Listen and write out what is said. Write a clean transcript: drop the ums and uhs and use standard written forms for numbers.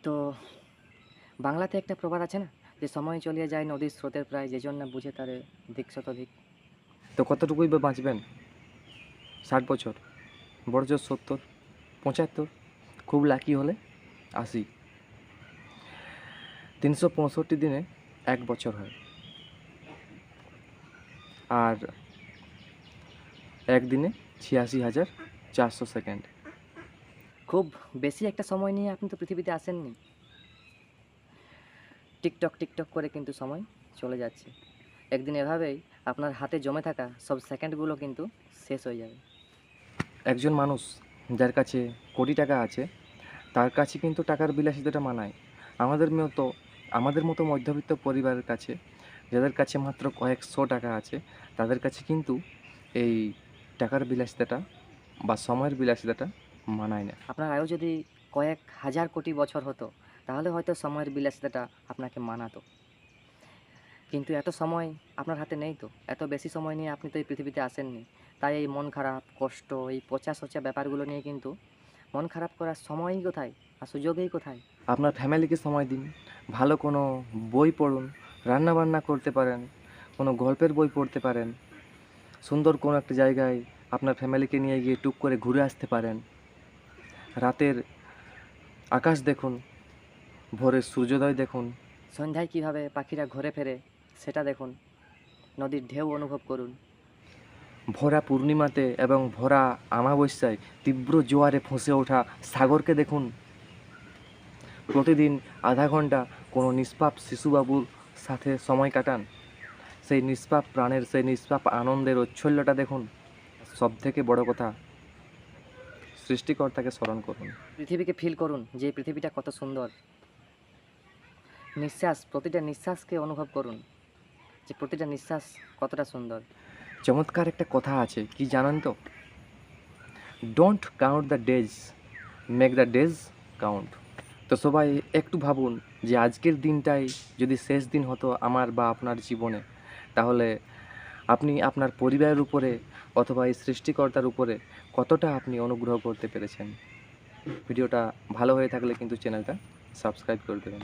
তো বাংলাতে একটা প্রবাদ আছে না, যে সময় চলিয়া যায় নদীর স্রোতের প্রায়, যে জন্য বুঝে তারে দিক শতধিক। তো কতটুকুই বা বাঁচবেন? 60 বছর, বড় জোর 70, 75, খুব লাকি হলে 80। 365 দিনে 1 বছর হয়, আর একদিনে 86,400 সেকেন্ড। খুব বেশি একটা সময় নিয়ে আপনি তো পৃথিবীতে আসেননি। টিকটক টিকটক করে কিন্তু সময় চলে যাচ্ছে। একদিন এভাবেই আপনার হাতে জমে থাকা সব সেকেন্ডগুলো কিন্তু শেষ হয়ে যাবে। একজন মানুষ যার কাছে কোটি টাকা আছে, তার কাছে কিন্তু টাকার বিলাসিতাটা মানায়। আমাদের মতো মধ্যবিত্ত পরিবারের কাছে, যাদের কাছে মাত্র কয়েকশো টাকা আছে, তাদের কাছে কিন্তু এই টাকার বিলাসিতাটা বা সময়ের বিলাসিতাটা মানায় না। আপনার আয়ু যদি কয়েক হাজার কোটি বছর হতো, তাহলে হয়তো সময়ের বিলাসিতাটা আপনাকে মানাতো। কিন্তু এত সময় আপনার হাতে নেই তো, এত বেশি সময় নিয়ে আপনি তো এই পৃথিবীতে আসেননি। তাই এই মন খারাপ, কষ্ট, এই পচা-সচা ব্যাপারগুলো নিয়ে কিন্তু মন খারাপ করার সময়ই কোথায় আর সুযোগই কোথায়? আপনার ফ্যামিলিকে সময় দিন, ভালো কোনো বই পড়ুন, রান্নাবান্না করতে পারেন, কোনো গল্পের বই পড়তে পারেন, সুন্দর কোনো একটা জায়গায় আপনার ফ্যামিলিকে নিয়ে গিয়ে টুক করে ঘুরে আসতে পারেন। রাতের আকাশ দেখুন, ভোরের সূর্যোদয় দেখুন। সন্ধ্যায় কিভাবে পাখিরা ঘরে ফেরে সেটা দেখুন, নদীর ঢেউ অনুভব করুন। ভরা পূর্ণিমাতে এবং ভরা আমাবস্যায় তীব্র জোয়ারে ফুঁসে ওঠা সাগরকে দেখুন। প্রতিদিন আধা ঘন্টা কোনো নিষ্পাপ শিশুবাবুর সাথে সময় কাটান, সেই নিষ্পাপ প্রাণের সেই নিষ্পাপ আনন্দের ঔচ্ছল্যটা দেখুন। সবথেকে বড় কথা, সৃষ্টিকর্তাকে স্মরণ করুন। পৃথিবীকে ফিল করুন যে এই পৃথিবীটা কত সুন্দর। নিঃশ্বাস, প্রতিটা নিঃশ্বাসকে অনুভব করুন যে প্রতিটা নিঃশ্বাস কতটা সুন্দর। চমৎকার একটা কথা আছে, কি জানেন তো? Don't count the days, make the days count. তো সবাই একটু ভাবুন যে আজকের দিনটাই যদি শেষ দিন হতো আমার বা আপনার জীবনে, তাহলে আপনি আপনার পরিবারের উপরে অথবা এই সৃষ্টিকর্তার উপরে কতটা আপনি অনুগ্রহ করতে পেরেছেন। ভিডিওটা ভালো হয়ে থাকলে কিন্তু চ্যানেলটা সাবস্ক্রাইব করে দেবেন।